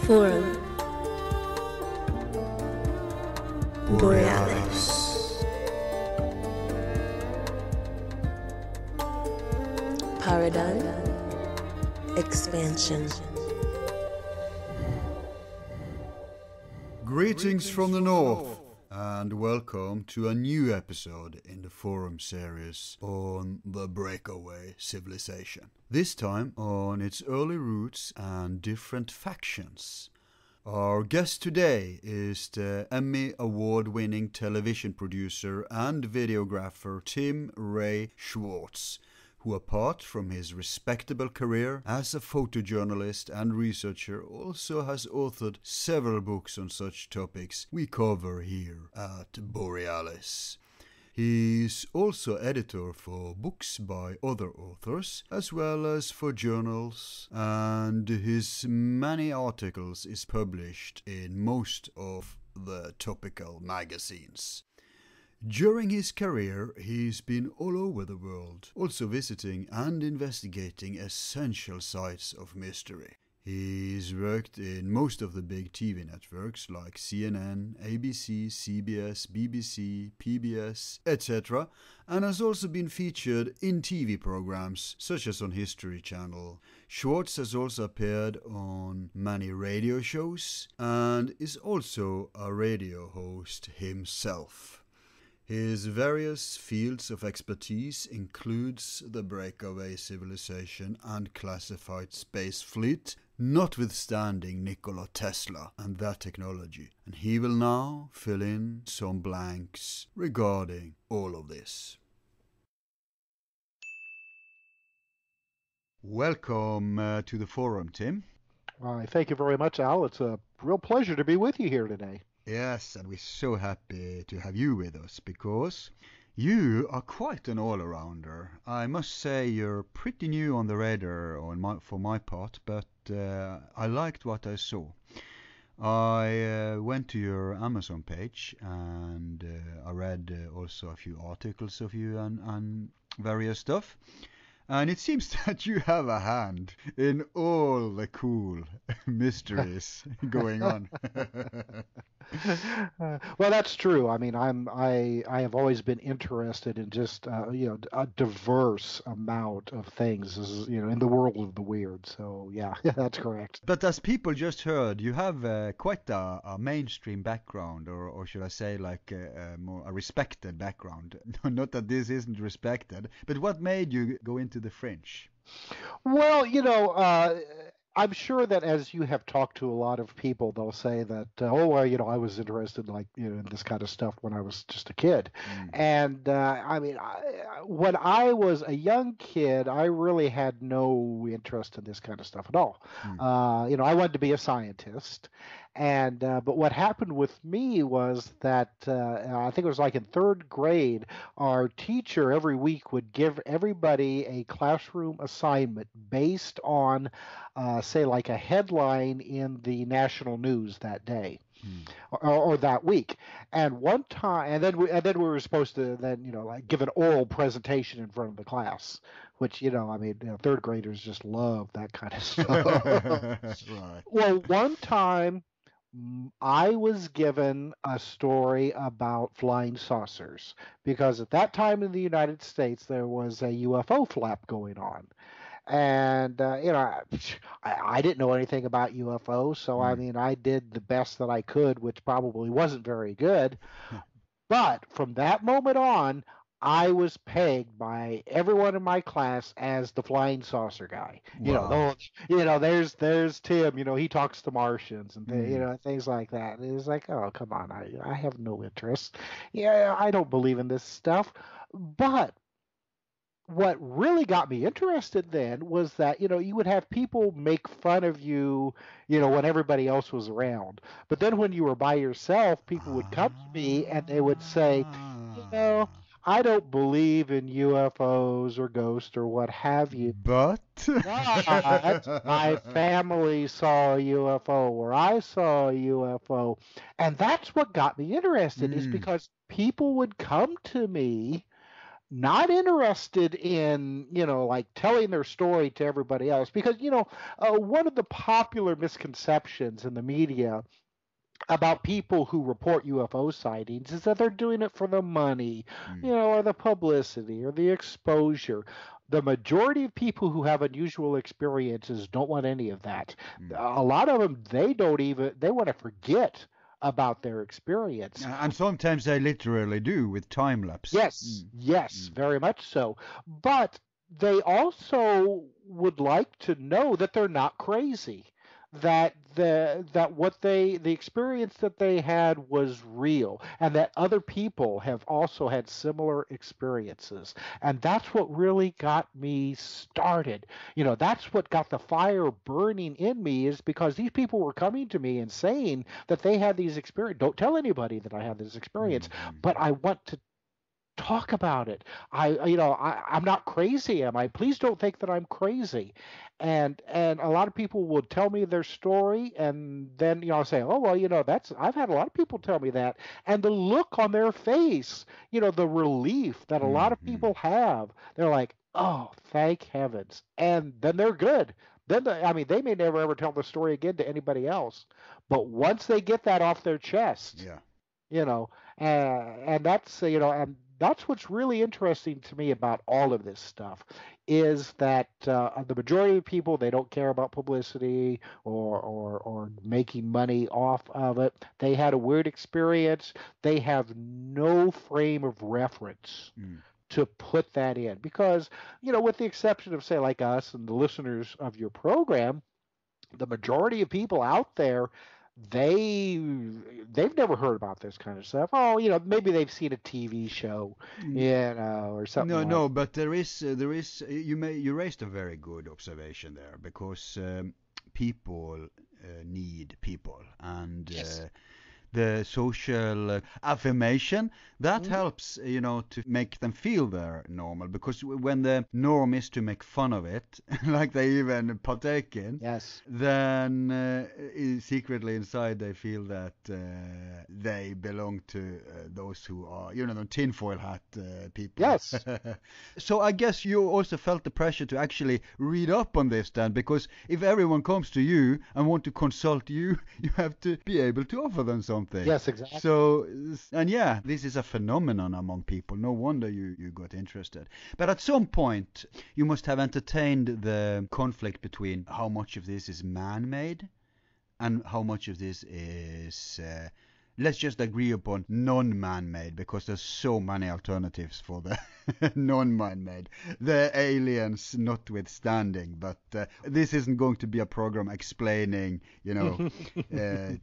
Forum Borealis Paradigm Expansion. Greetings from the north, and welcome to a new episode in the Forum series on the Breakaway Civilization. This time on its early roots and different factions. Our guest today is the Emmy Award-winning television producer and videographer Tim Swartz, who apart from his respectable career as a photojournalist and researcher also has authored several books on such topics we cover here at Borealis. He's also editor for books by other authors, as well as for journals, and his many articles is published in most of the topical magazines. During his career, he's been all over the world, also visiting and investigating essential sites of mystery. He's worked in most of the big TV networks like CNN, ABC, CBS, BBC, PBS, etc., and has also been featured in TV programs such as on History Channel. Swartz has also appeared on many radio shows and is also a radio host himself. His various fields of expertise includes the Breakaway Civilization and classified space fleet, notwithstanding Nikola Tesla and that technology. And he will now fill in some blanks regarding all of this. Welcome to the forum, Tim. Thank you very much, Al. It's a real pleasure to be with you here today. Yes, and we're so happy to have you with us because you are quite an all-arounder. I must say you're pretty new on the radar for my part, but I liked what I saw. I went to your Amazon page and I read also a few articles of you and various stuff. And it seems that you have a hand in all the cool mysteries going on. Well, that's true. I mean, I have always been interested in just a diverse amount of things, in the world of the weird. So yeah, that's correct. But as people just heard, you have quite a mainstream background, or should I say, like a respected background. Not that this isn't respected, but what made you go into the fringe? Well, I'm sure that as you have talked to a lot of people, they'll say that, I was interested in this kind of stuff when I was just a kid. And when I was a young kid, I really had no interest in this kind of stuff at all. I wanted to be a scientist. And but what happened with me was that I think it was like in third grade, our teacher every week would give everybody a classroom assignment based on, say, like a headline in the national news that day. Or that week, and one time, and then we were supposed to give an oral presentation in front of the class, which third graders just love that kind of stuff. Right. Well, one time I was given a story about flying saucers because at that time in the United States there was a UFO flap going on. And, I didn't know anything about UFOs, so I did the best that I could, which probably wasn't very good. But from that moment on, I was pegged by everyone in my class as the flying saucer guy. Wow. There's Tim, he talks to Martians and things like that. And it was like, oh, come on, I have no interest. Yeah, I don't believe in this stuff. But what really got me interested then was that, you would have people make fun of you, when everybody else was around. But then when you were by yourself, people would come to me and they would say, I don't believe in UFOs or ghosts or what have you. But my family saw a UFO or I saw a UFO. And that's what got me interested is because people would come to me not interested in, like telling their story to everybody else. Because, one of the popular misconceptions in the media about people who report UFO sightings is that they're doing it for the money, or the publicity or the exposure. The majority of people who have unusual experiences don't want any of that. A lot of them, they want to forget about their experience. And sometimes they literally do with time lapse. Yes, very much so. But they also would like to know that they're not crazy, that the experience that they had was real, and that other people have also had similar experiences. And that's what really got me started. That's what got the fire burning in me, is because these people were coming to me and saying that they had these experiences. Don't tell anybody that I had this experience, but I want to talk about it. I'm not crazy, am I? Please don't think that I'm crazy. And a lot of people will tell me their story, and then I'll say, oh well, I've had a lot of people tell me that, and the look on their face, the relief that a lot of people have, they're like, oh, thank heavens, and then they're good. Then they may never ever tell the story again to anybody else, but once they get that off their chest, and that's what's really interesting to me about all of this stuff, is that the majority of people, they don't care about publicity or making money off of it. They had a weird experience. They have no frame of reference to put that in, because with the exception of, say, like us and the listeners of your program, the majority of people out there, they've never heard about this kind of stuff. Oh, maybe they've seen a TV show, or something. No, but there is you raised a very good observation there, because people need people, and the social affirmation that helps, to make them feel they're normal, because when the norm is to make fun of it, like they even partake in, then secretly inside they feel that they belong to those who are, the tinfoil hat people. Yes. So I guess you also felt the pressure to actually read up on this then, because if everyone comes to you and want to consult you, you have to be able to offer them something. Yes, exactly. So, and this is a phenomenon among people. No wonder you got interested. But at some point, you must have entertained the conflict between how much of this is man-made and how much of this is, let's just agree upon, non-man-made, because there's so many alternatives for the non-man-made, the aliens notwithstanding. But this isn't going to be a program explaining,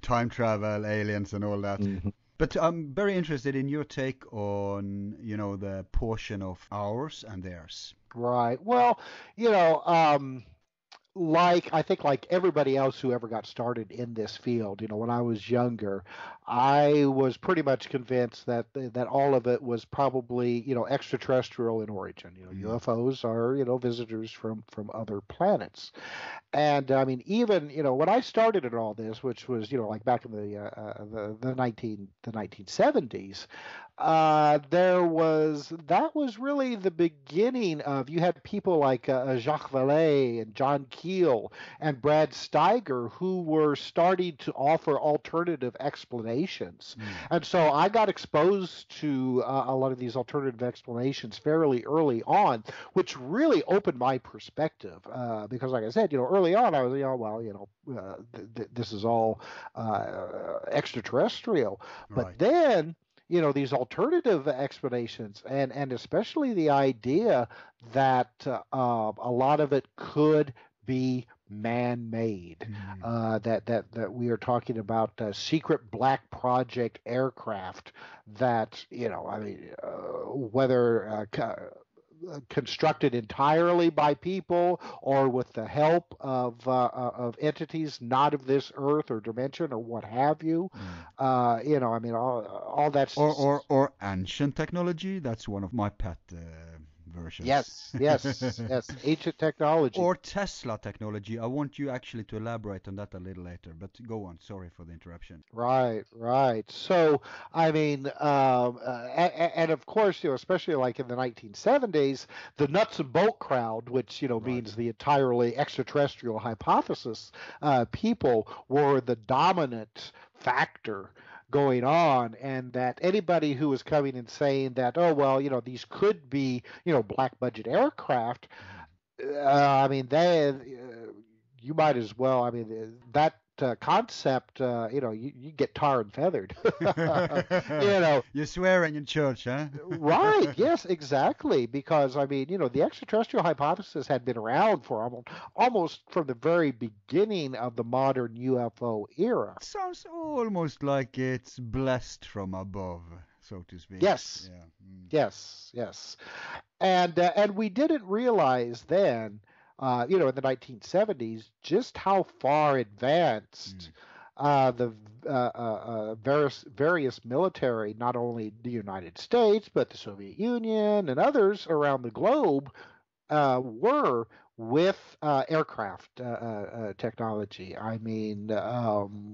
time travel, aliens, and all that. But I'm very interested in your take on, the portion of ours and theirs. Right. Well, I think like everybody else who ever got started in this field, when I was younger, I was pretty much convinced that all of it was probably, extraterrestrial in origin. UFOs are, visitors from other planets. And I mean, even when I started in all this, which was like back in the 1970s, that was really the beginning of, you had people like Jacques Vallée and John Keel and Brad Steiger, who were starting to offer alternative explanations. And so I got exposed to a lot of these alternative explanations fairly early on, which really opened my perspective, because like I said, early on I was, this is all extraterrestrial. Right. But then these alternative explanations, and especially the idea that a lot of it could be man-made, that we are talking about secret black project aircraft that, whether constructed entirely by people or with the help of entities not of this earth or dimension or what have you. All that's or ancient technology. That's one of my pet versions. Yes. Ancient technology. Or Tesla technology. I want you actually to elaborate on that a little later, but go on. Sorry for the interruption. Right. So, I mean, and of course, especially like in the 1970s, the nuts and bolt crowd, which, means the entirely extraterrestrial hypothesis, people were the dominant factor going on, and that anybody who was coming and saying that, oh, well, these could be, black budget aircraft, I mean, you might as well. I mean, that concept, you get tar and feathered. You're swearing in church, huh? Right. Yes, exactly. Because I mean, the extraterrestrial hypothesis had been around for almost from the very beginning of the modern UFO era. Sounds almost like it's blessed from above, so to speak. Yes. Yeah. Yes. And we didn't realize then, in the 1970s, just how far advanced the various military, not only the United States, but the Soviet Union and others around the globe, were with aircraft technology. I mean,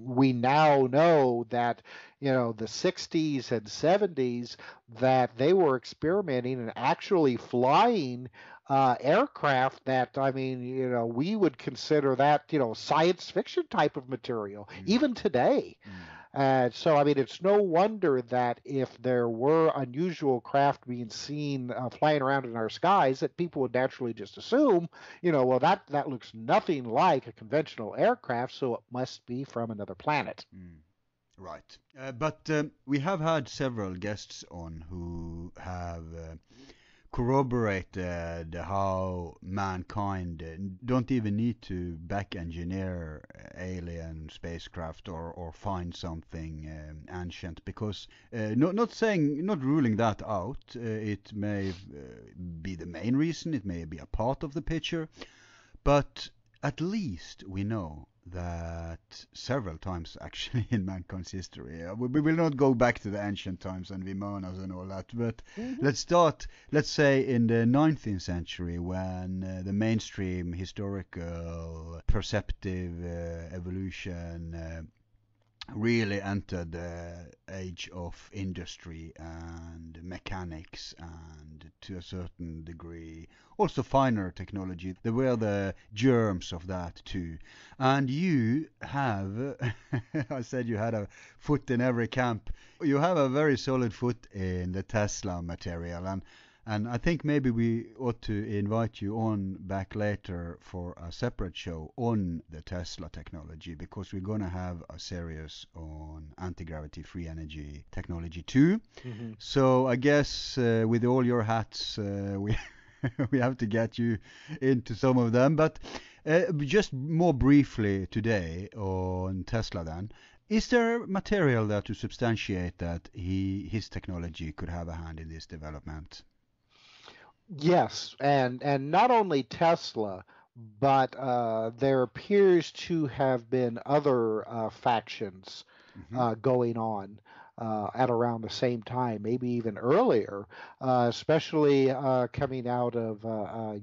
we now know that, the 60s and 70s, that they were experimenting and actually flying aircraft that, I mean, we would consider that, science fiction type of material, even today. So, I mean, it's no wonder that if there were unusual craft being seen flying around in our skies, that people would naturally just assume, well, that looks nothing like a conventional aircraft, so it must be from another planet. Right. But we have had several guests on who have corroborated how mankind don't even need to back engineer alien spacecraft or find something ancient, because not ruling that out, it may be the main reason, it may be a part of the picture, but at least we know that several times actually in mankind's history. We will not go back to the ancient times and Vimanas and all that, but let's say in the 19th century, when the mainstream historical perceptive evolution really entered the age of industry and mechanics, and to a certain degree also finer technology. There were the germs of that too. And you have, I said you had a foot in every camp. You have a very solid foot in the Tesla material, and I think maybe we ought to invite you on back later for a separate show on the Tesla technology, because we're going to have a series on anti-gravity free energy technology too. So I guess with all your hats, we have to get you into some of them. But just more briefly today on Tesla then, is there material there to substantiate that his technology could have a hand in this development? Yes, and not only Tesla, but there appears to have been other factions going on at around the same time, maybe even earlier, especially coming out of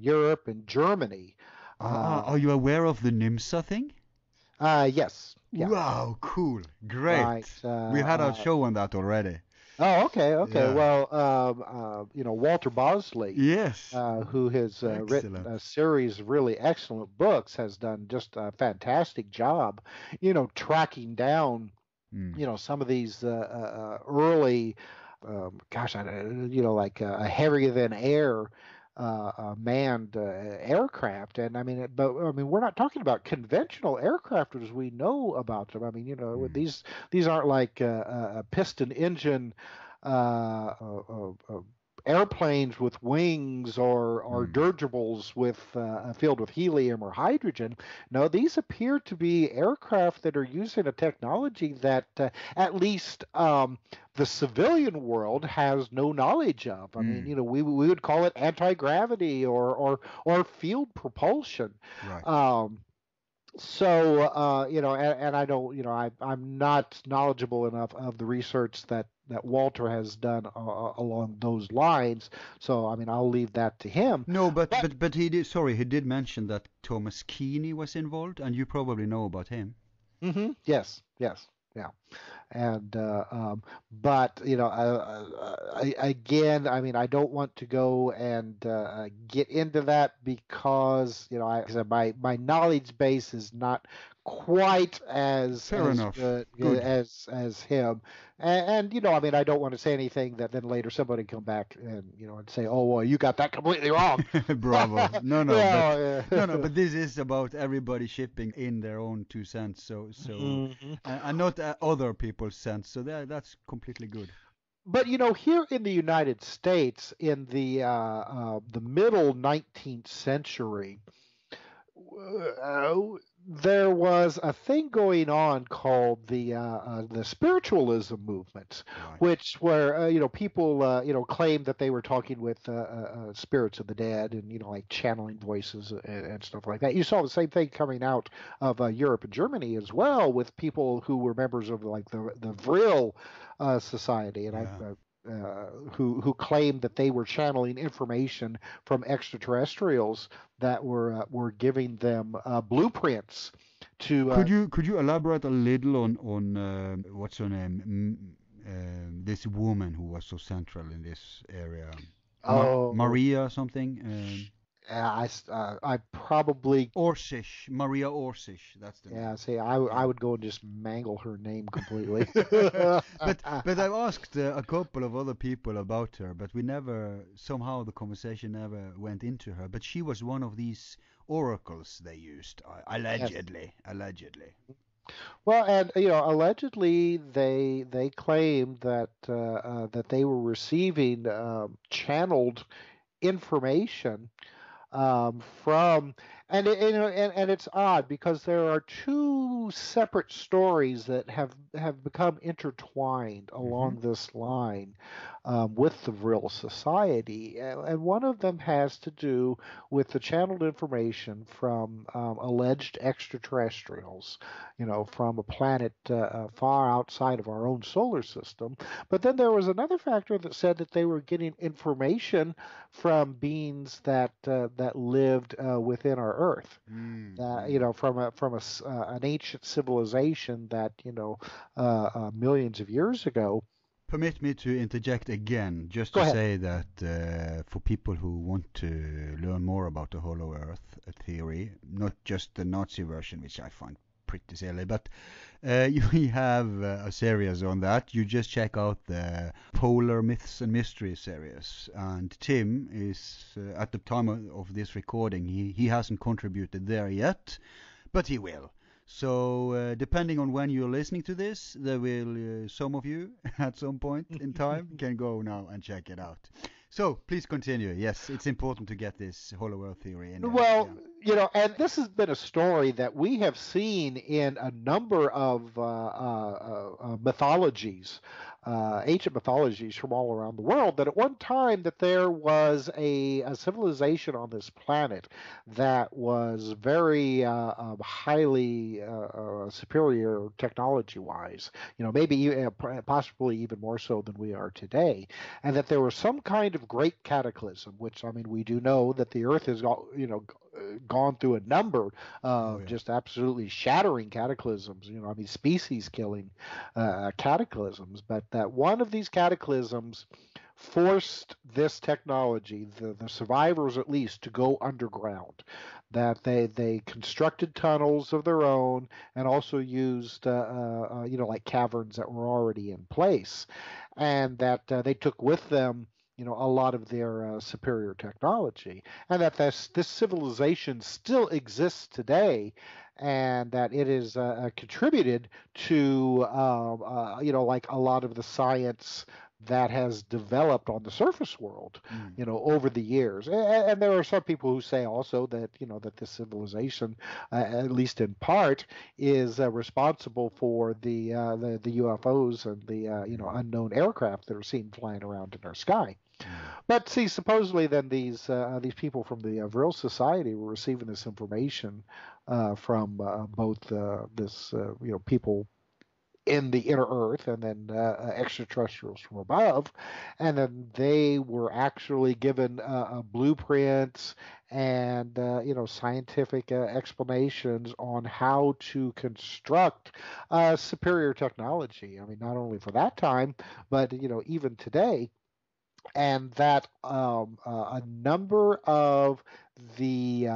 Europe and Germany. Are you aware of the NIMSA thing? Yes. Yeah. Wow, cool, great. Right. We had a show on that already. Oh, okay. Yeah. Well, Walter Bosley, Yes. who has written a series of really excellent books, has done just a fantastic job, tracking down, some of these early, like heavier than air manned aircraft. And I mean, we're not talking about conventional aircraft as we know about them. I mean, these aren't like a piston engine airplanes with wings or dirigibles filled with helium or hydrogen. No, these appear to be aircraft that are using a technology that at least the civilian world has no knowledge of. I mean, we would call it anti-gravity or field propulsion. Right. So, and I don't, I'm not knowledgeable enough of the research that, that Walter has done along those lines. So I mean, I'll leave that to him. No, but he did. Sorry, he did mention that Thomas Keeney was involved, and you probably know about him. Yes, yes, yeah. And but again, I mean, I don't want to go and get into that because my knowledge base is not quite as good as him. And I mean, I don't want to say anything that then later somebody come back and say, oh well, you got that completely wrong. Bravo. No, Yeah, but this is about everybody shipping in their own 2 cents. So and not other people's cents. So that's completely good. But here in the United States, in the middle 19th century, there was a thing going on called the spiritualism movement, Right. which where people claimed that they were talking with spirits of the dead and like channeling voices and stuff like that. You saw the same thing coming out of Europe and Germany as well, with people who were members of like the Vril society, and Yeah. who claimed that they were channeling information from extraterrestrials that were giving them blueprints to. Could you elaborate a little on what's her name? This woman who was so central in this area. Maria something. I probably. Maria Orsish, that's the name. Yeah, see, I would go and just mangle her name completely. but I've asked a couple of other people about her, but somehow the conversation never went into her. But she was one of these oracles they used, allegedly. Yes. Allegedly. Well, and allegedly they claimed that that they were receiving channeled information from and it's odd because there are two separate stories that have become intertwined along this line with the Vril Society, and one of them has to do with the channeled information from alleged extraterrestrials, from a planet far outside of our own solar system. But then there was another factor that said that they were getting information from beings that lived within our Earth, from an ancient civilization that millions of years ago. Permit me to interject again, just to say that for people who want to learn more about the Hollow Earth theory, not just the Nazi version, which I find pretty silly, but we have a series on that. You just check out the Polar Myths and Mysteries series, and Tim is at the time of this recording, he hasn't contributed there yet, but he will. So depending on when you're listening to this, there will some of you at some point in time can go now and check it out. So please continue. Yes, it's important to get this Hollow Earth theory in there. Well, and this has been a story that we have seen in a number of mythologies, ancient mythologies from all around the world, that at one time that there was a civilization on this planet that was very highly superior technology-wise, maybe possibly even more so than we are today, and that there was some kind of great cataclysm, which, I mean, we do know that the Earth has gone through a number of just absolutely shattering cataclysms, species killing cataclysms, but that one of these cataclysms forced this technology, the survivors at least, to go underground, that they constructed tunnels of their own and also used like caverns that were already in place, and that they took with them a lot of their superior technology, and that this civilization still exists today, and that it is contributed to like a lot of the science that has developed on the surface world, over the years. And there are some people who say also that that this civilization, at least in part, is responsible for the UFOs and the unknown aircraft that are seen flying around in our sky. But see, supposedly then these people from the Vril Society were receiving this information from both this people in the inner Earth, and then extraterrestrials from above, and then they were actually given blueprints and scientific explanations on how to construct superior technology. I mean, not only for that time, but even today, and that a number of the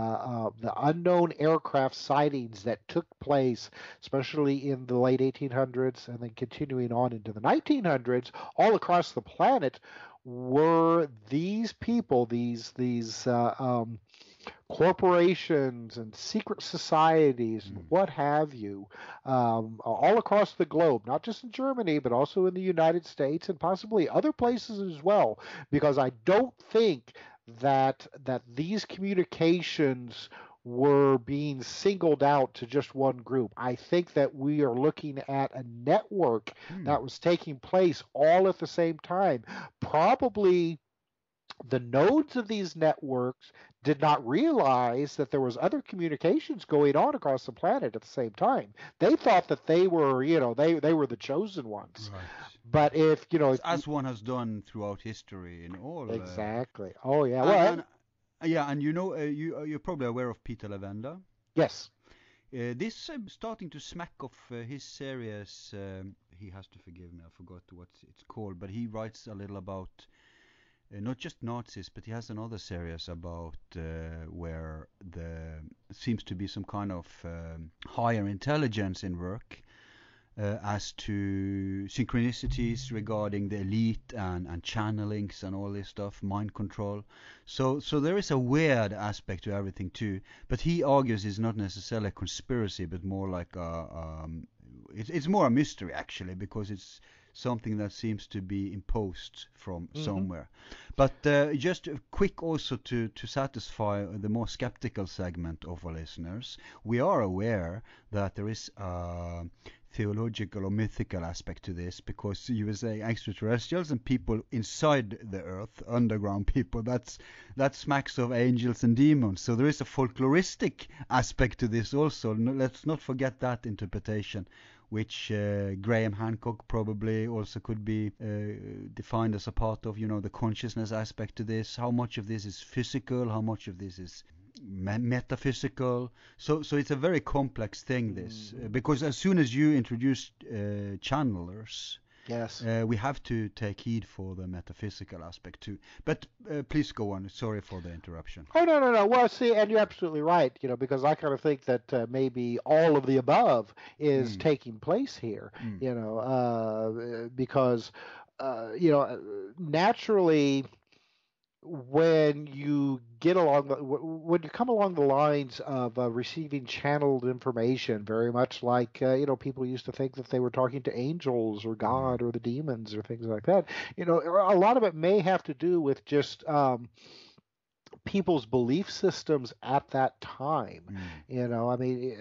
unknown aircraft sightings that took place, especially in the late 1800s and then continuing on into the 1900s, all across the planet, were these people, these corporations and secret societies and what have you, all across the globe, not just in Germany, but also in the United States and possibly other places as well, because I don't think that these communications were being singled out to just one group. I think that we are looking at a network that was taking place all at the same time. Probably the nodes of these networks did not realize that there was other communications going on across the planet at the same time. They thought that they were, they were the chosen ones. Right. But if as one has done throughout history in all. Exactly. Oh yeah. And you're probably aware of Peter Lavender. Yes. This starting to smack of his series. He has to forgive me. I forgot what it's called, but he writes a little about. Not just Nazis, but he has another series about where there seems to be some kind of higher intelligence in work as to synchronicities regarding the elite and channelings and all this stuff, mind control. So there is a weird aspect to everything too. But he argues it's not necessarily a conspiracy, but more like it's more a mystery actually, because it's something that seems to be imposed from somewhere. But just quick also to satisfy the more skeptical segment of our listeners, we are aware that there is a theological or mythical aspect to this, because you were saying extraterrestrials and people inside the earth, underground people, that smacks of angels and demons. So there is a folkloristic aspect to this also. Let's not forget that interpretation, which Graham Hancock probably also could be defined as a part of, the consciousness aspect to this. How much of this is physical? How much of this is metaphysical? So it's a very complex thing, this, because as soon as you introduce channelers, yes, we have to take heed for the metaphysical aspect too. But please go on. Sorry for the interruption. Oh, no. Well, see, and you're absolutely right, because I kind of think that maybe all of the above is taking place here, because, naturally, when you come along the lines of receiving channeled information, very much like people used to think that they were talking to angels or God or the demons or things like that. A lot of it may have to do with just people's belief systems at that time. I mean,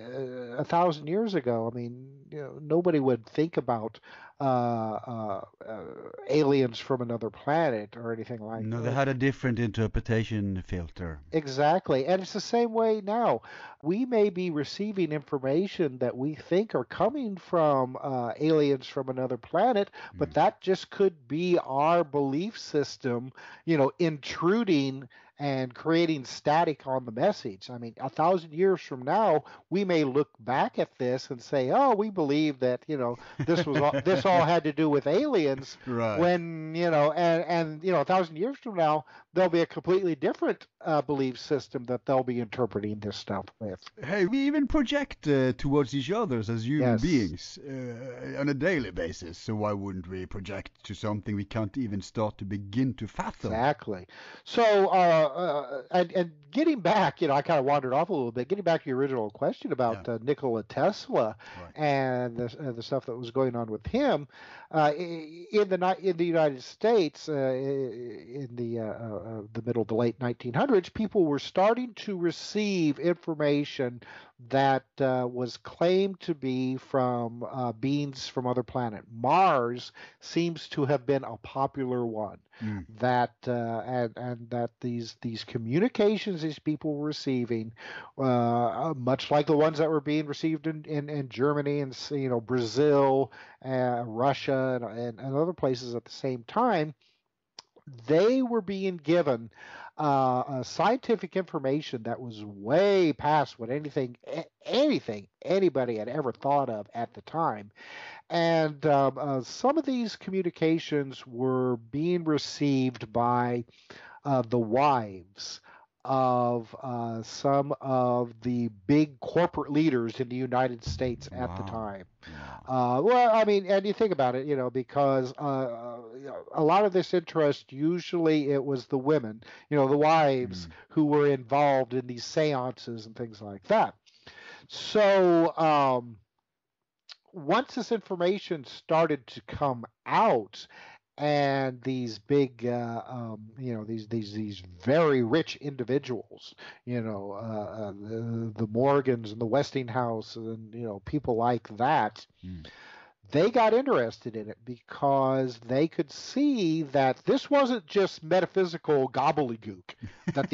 1,000 years ago, I mean, nobody would think about aliens from another planet or anything like that. No, they had a different interpretation filter. Exactly. And it's the same way now. We may be receiving information that we think are coming from aliens from another planet, but that just could be our belief system, intruding and creating static on the message. I mean, 1,000 years from now, we may look back at this and say, "Oh, we believe that this was this all had to do with aliens." Right. When 1,000 years from now, there'll be a completely different belief system that they'll be interpreting this stuff with. Hey, we even project towards each other as human beings on a daily basis. So why wouldn't we project to something we can't even start to begin to fathom? Exactly. So, and getting back, I kind of wandered off a little bit. Getting back to your original question about Nikola Tesla and the stuff that was going on with him in the United States in the middle to late 1900s. 1800s, people were starting to receive information that was claimed to be from beings from other planet. Mars seems to have been a popular one. That and that these communications these people were receiving, much like the ones that were being received in Germany and Brazil, Russia, and other places at the same time, they were being given scientific information that was way past what anything anybody had ever thought of at the time. And some of these communications were being received by the wives of some of the big corporate leaders in the United States at the time. Well, I mean, and you think about it, because a lot of this interest, usually it was the women, the wives who were involved in these seances and things like that. So once this information started to come out, and these big, these very rich individuals, the Morgans and the Westinghouse, and people like that, they got interested in it because they could see that this wasn't just metaphysical gobbledygook that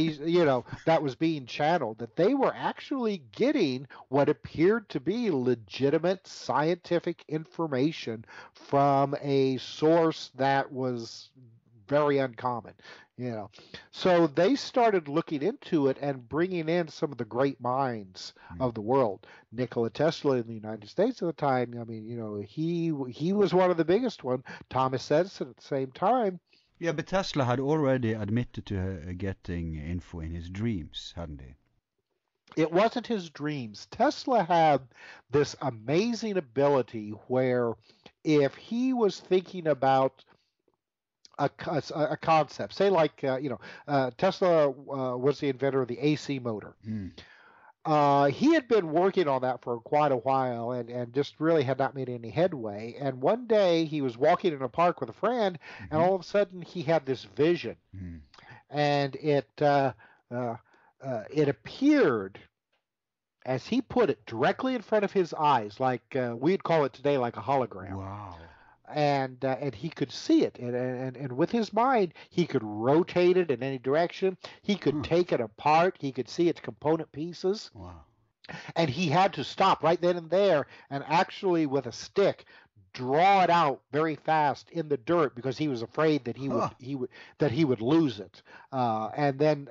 that was being channeled, that they were actually getting what appeared to be legitimate scientific information from a source that was very uncommon. So they started looking into it and bringing in some of the great minds of the world. Nikola Tesla in the United States at the time, I mean, he was one of the biggest one. Thomas Edison at the same time. Yeah, but Tesla had already admitted to getting info in his dreams, hadn't he? It wasn't his dreams. Tesla had this amazing ability where if he was thinking about a concept, say like Tesla was the inventor of the AC motor. He had been working on that for quite a while and just really had not made any headway. And one day he was walking in a park with a friend, and all of a sudden he had this vision, and it appeared, as he put it, directly in front of his eyes, like we'd call it today, like a hologram. Wow. And he could see it, and with his mind he could rotate it in any direction. He could take it apart. He could see its component pieces. Wow. And he had to stop right then and there and actually with a stick draw it out very fast in the dirt because he was afraid that he would lose it. And then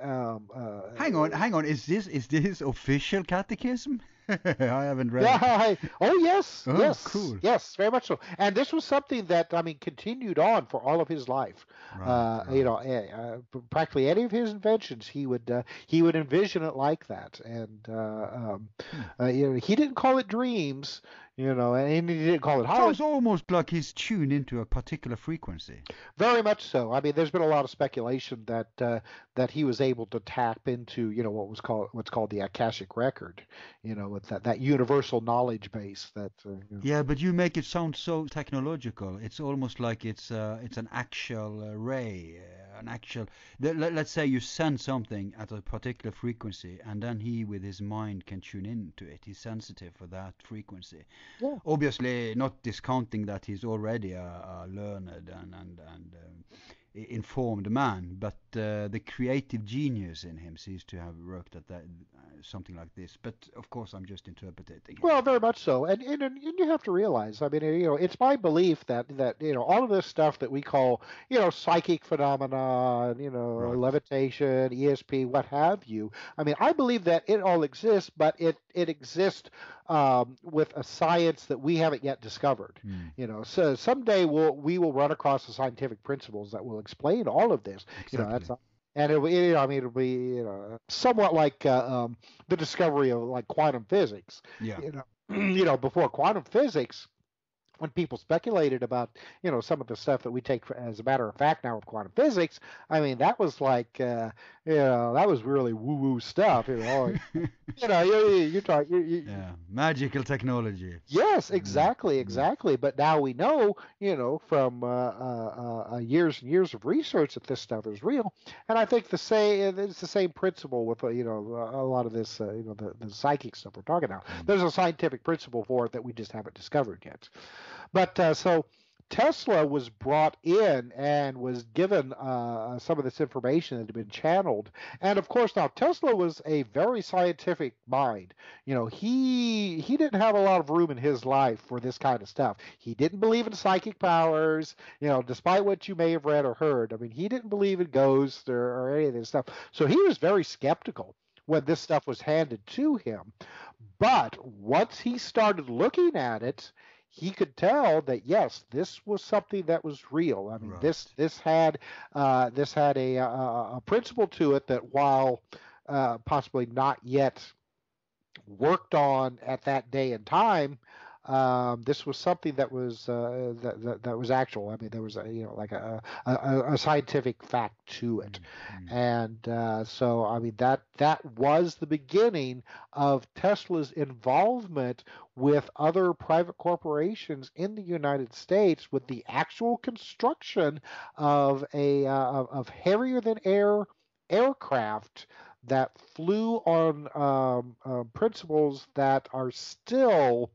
hang on, is this official catechism? I haven't read it. Yes. Cool. Yes, very much so. And this was something that, continued on for all of his life. Right. Practically any of his inventions, he would envision it like that. And he didn't call it dreams, and he didn't call it hollow. Sounds almost like he's tuned into a particular frequency. Very much so. There's been a lot of speculation that he was able to tap into, what's called the Akashic record, with that universal knowledge base. Yeah, but you make it sound so technological. It's almost like it's an actual ray, let's say you send something at a particular frequency, and then he with his mind can tune into it. He's sensitive for that frequency. Yeah. Obviously not discounting that he's already a learned and informed man, but the creative genius in him seems to have worked at that, something like this. But of course, I'm just interpreting. Well, very much so, and you have to realize, it's my belief that all of this stuff that we call psychic phenomena, right, levitation, ESP, what have you. I believe that it all exists, but it exists with a science that we haven't yet discovered. So someday we will run across the scientific principles that will explain all of this. Exactly. And it'll be somewhat like the discovery of like quantum physics. Yeah. Before quantum physics, when people speculated about, some of the stuff that we take as a matter of fact now with quantum physics, I mean, that was like, that was really woo-woo stuff. You're talking. Yeah, magical technology. Yes, exactly. But now we know, from years and years of research that this stuff is real. And I think it's the same principle with, a lot of this, the psychic stuff we're talking about. There's a scientific principle for it that we just haven't discovered yet. But so Tesla was brought in and was given some of this information that had been channeled. And of course, now Tesla was a very scientific mind. He didn't have a lot of room in his life for this kind of stuff. He didn't believe in psychic powers, despite what you may have read or heard. I mean, he didn't believe in ghosts or any of this stuff. So he was very skeptical when this stuff was handed to him. But once he started looking at it, he could tell that yes, this was something that was real. I mean, Right. this had a principle to it that, while possibly not yet worked on at that day and time, this was something that was that was actual. I mean, there was a scientific fact to it, and so I mean that was the beginning of Tesla's involvement with other private corporations in the United States with the actual construction of of heavier than air aircraft that flew on principles that are still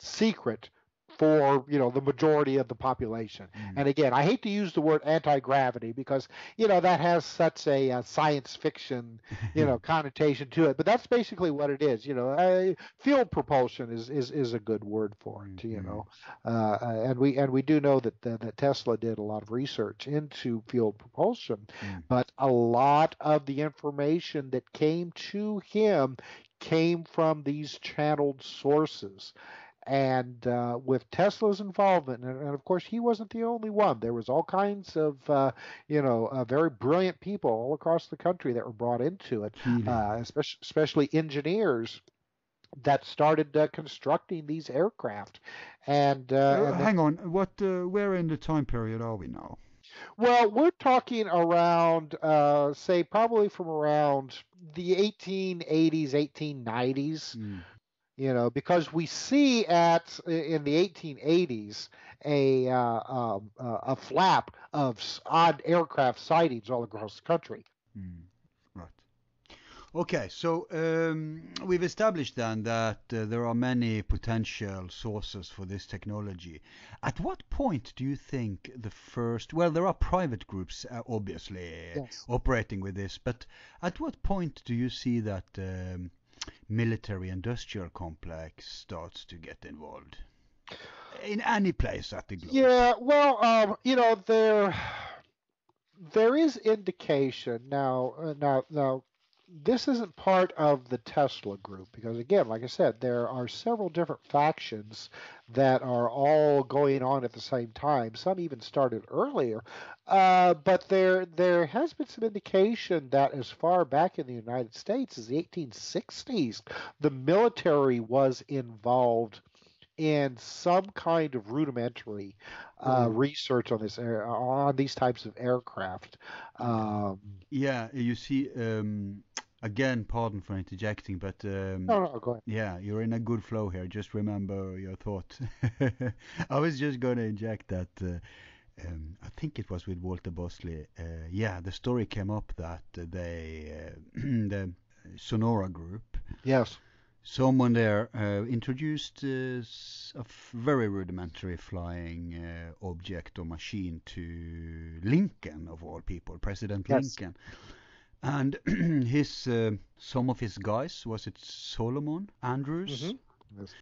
secret for the majority of the population. And again, I hate to use the word anti-gravity because that has such a science fiction connotation to it, but that's basically what it is. Field propulsion is a good word for it. And we do know that Tesla did a lot of research into field propulsion, but a lot of the information that came to him came from these channeled sources. And with Tesla's involvement, and of course he wasn't the only one. There was all kinds of very brilliant people all across the country that were brought into it, especially engineers that started constructing these aircraft. And hang on, where in the time period are we now? Well, we're talking around, say, probably from around the 1880s, 1890s. Because we see in the 1880s a flap of odd aircraft sightings all across the country. Right. Okay, so we've established then that there are many potential sources for this technology. At what point do you think there are private groups obviously operating with this, but at what point do you see that military-industrial complex starts to get involved in any place at the globe? Yeah, well, there is indication now. This isn't part of the Tesla group because, again, like I said, there are several different factions that are all going on at the same time. Some even started earlier, but there has been some indication that as far back in the United States as the 1860s, the military was involved in some kind of rudimentary research on these types of aircraft. Yeah, you see. Again, pardon for interjecting, but no, go ahead. Yeah, you're in a good flow here. Just remember your thought. I was just going to inject that. I think it was with Walter Bosley. The story came up that the Sonora group. Yes. Someone there introduced a very rudimentary flying object or machine to Lincoln, of all people, President Lincoln. And some of his guys, was it Solomon Andrews,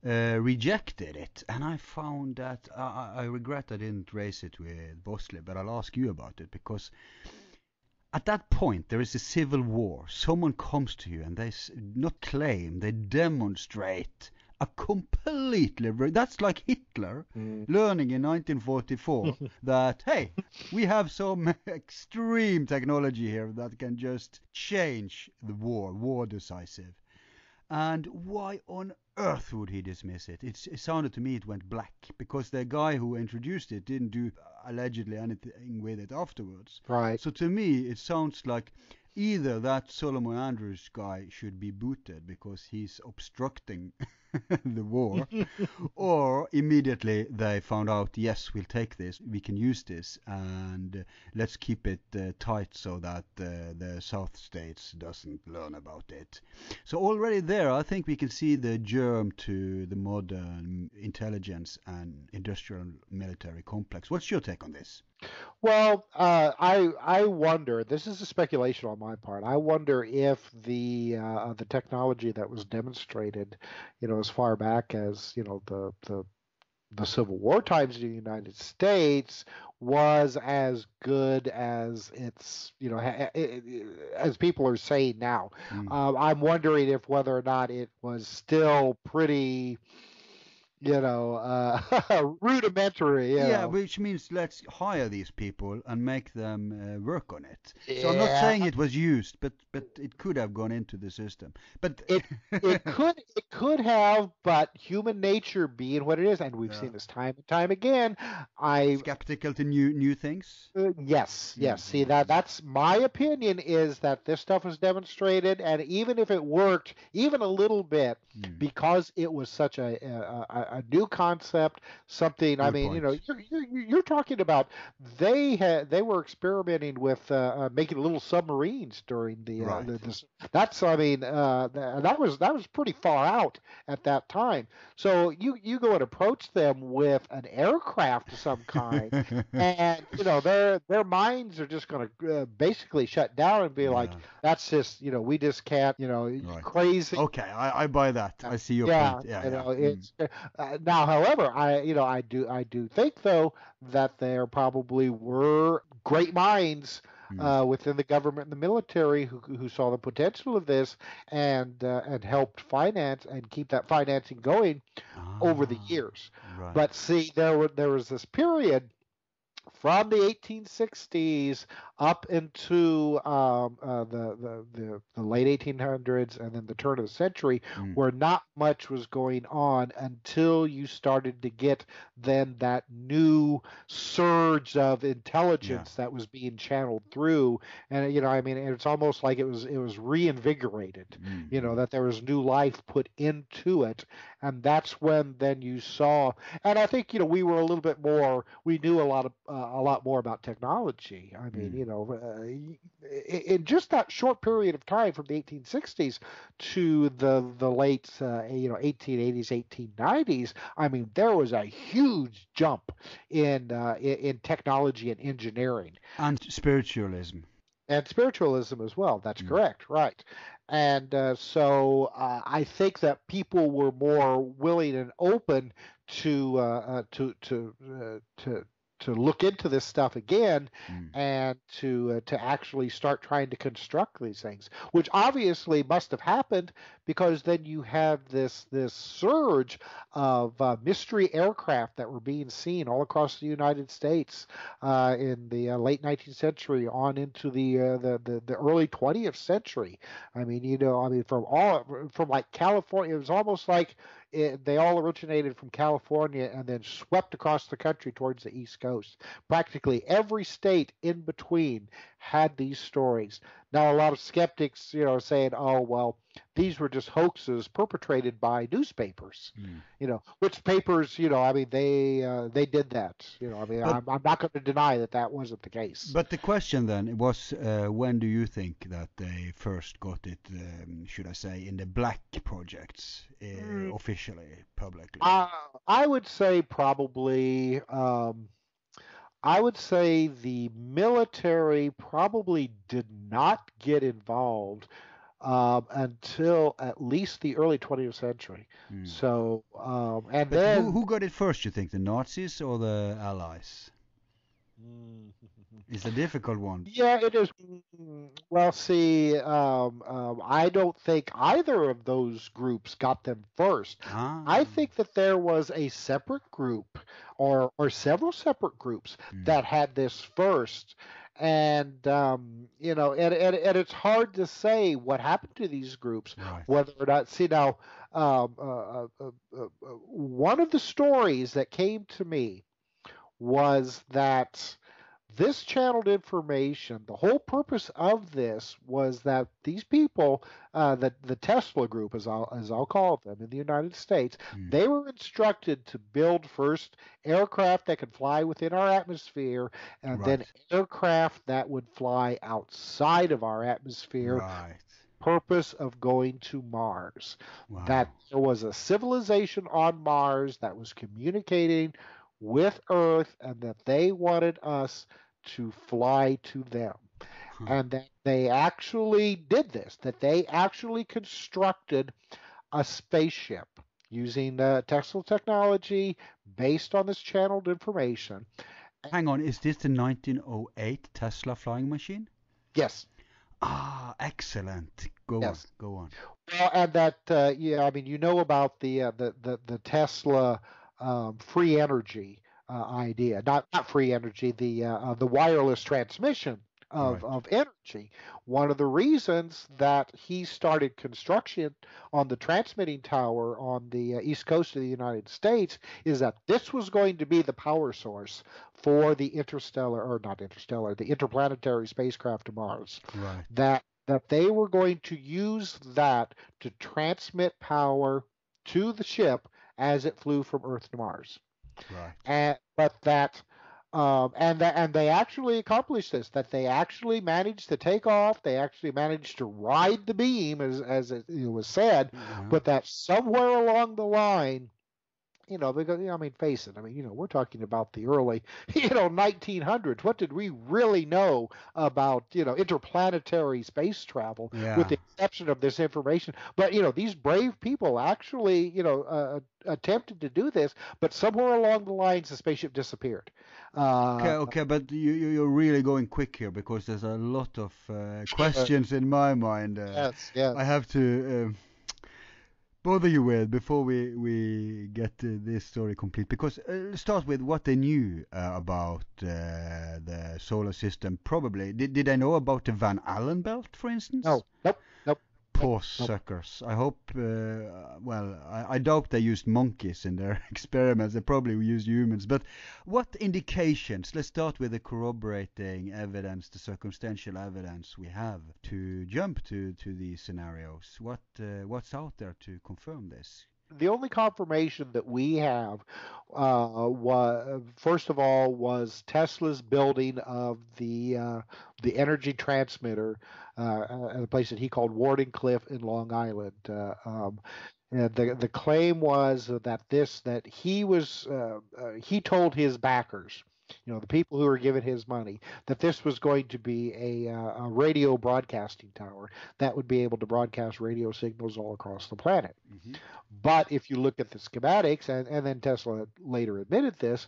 rejected it. And I found that, I regret I didn't raise it with Bosley, but I'll ask you about it, because at that point there is a civil war. Someone comes to you and they they demonstrate a completely, that's like Hitler learning in 1944 that, hey, we have some extreme technology here that can just change the war decisive. And why on earth would he dismiss it? It sounded to me it went black because the guy who introduced it didn't do allegedly anything with it afterwards. Right. So to me, it sounds like either that Solomon Andrews guy should be booted because he's obstructing the war, or immediately they found out, yes, we'll take this, we can use this, and let's keep it tight so that the South States doesn't learn about it. So already there, I think we can see the germ to the modern intelligence and industrial military complex. What's your take on this? Well, I wonder. This is a speculation on my part. I wonder if the technology that was demonstrated, as far back as the Civil War times in the United States was as good as as people are saying now. I'm wondering if whether or not it was still pretty rudimentary. Yeah, which means let's hire these people and make them work on it. Yeah. So I'm not saying it was used, but it could have gone into the system. But it could have, but human nature being what it is, and we've seen this time and time again. Skeptical to new things. Yes. See, that's my opinion, is that this stuff was demonstrated, and even if it worked even a little bit, because it was such a new concept, something. Good I mean, point. you're talking about they were experimenting with making little submarines during the Right. That's, I mean, that was pretty far out at that time. So you go and approach them with an aircraft of some kind, and their minds are just going to basically shut down and be like, that's just we just can't Right. crazy. Okay, I buy that. I see your point. Yeah. It's now, however, I do think though that there probably were great minds within the government and the military who saw the potential of this and helped finance and keep that financing going over the years. Right. But see, there was this period from the 1860s up into the late 1800s and then the turn of the century, where not much was going on until you started to get then that new surge of intelligence that was being channeled through, and I mean, it's almost like it was reinvigorated, that there was new life put into it, and that's when then you saw, and I think we were a little bit more, we knew a lot more about technology. I mean, in just that short period of time from the 1860s to the late 1880s, 1890s, I mean, there was a huge jump in technology and engineering And spiritualism. and spiritualism as well. That's correct, right? And so I think that people were more willing and open to look into this stuff again and to actually start trying to construct these things, which obviously must have happened because then you have this surge of mystery aircraft that were being seen all across the United States in the late 19th century on into the early 20th century. I mean, from like California, it was almost like they all originated from California and then swept across the country towards the East Coast. Practically every state in between had these stories. Now, a lot of skeptics, are saying, "Oh, well, these were just hoaxes perpetrated by newspapers." Which papers, I mean, they did that. I mean, I'm not going to deny that wasn't the case. But the question then was, when do you think that they first got it? Should I say in the black projects officially, publicly? I would say probably. I would say the military probably did not get involved until at least the early 20th century. So, and but then who got it first? You think the Nazis or the Allies? It's a difficult one. Yeah, it is. Well, see, I don't think either of those groups got them first. I think that there was a separate group or several separate groups that had this first. And and it's hard to say what happened to these groups, Right. whether or not. See now, one of the stories that came to me was that this channeled information, the whole purpose of this was that these people, the Tesla group, as I'll call them in the United States, they were instructed to build first aircraft that could fly within our atmosphere, and then Right. aircraft that would fly outside of our atmosphere. Right. Purpose of going to Mars. Wow. That there was a civilization on Mars that was communicating with Earth, and that they wanted us to fly to them. And that they actually did this, that they actually constructed a spaceship using Tesla technology based on this channeled information. Hang on, is this the 1908 Tesla flying machine? Yes. Ah, excellent. Go Yes. on. Go on. Well, and that I mean, about the Tesla free energy idea, not free energy, the wireless transmission of energy. One of the reasons that he started construction on the transmitting tower on the east coast of the United States is that this was going to be the power source for the the interplanetary spacecraft to Mars. Right. That they were going to use that to transmit power to the ship as it flew from Earth to Mars. Right. And they actually accomplished this. That they actually managed to take off. They actually managed to ride the beam, as it was said. But that somewhere along the line, because I mean, face it. I mean, we're talking about the early, 1900s. What did we really know about, interplanetary space travel, with the exception of this information? But these brave people actually, attempted to do this, but somewhere along the lines, the spaceship disappeared. Okay, but you're really going quick here because there's a lot of questions in my mind. Yes. I have to bother you with before we get this story complete, because start with what they knew about the solar system. Probably did they know about the Van Allen belt, for instance? No. Nope. Poor suckers. I hope. I doubt they used monkeys in their experiments. They probably used humans. But what indications? Let's start with the corroborating evidence, the circumstantial evidence we have to jump to these scenarios. What's out there to confirm this? The only confirmation that we have, first of all, was Tesla's building of the energy transmitter at a place that he called Wardenclyffe in Long Island. And the claim was that he told his backers, the people who were giving his money, that this was going to be a radio broadcasting tower that would be able to broadcast radio signals all across the planet. Mm-hmm. But if you look at the schematics, and then Tesla later admitted this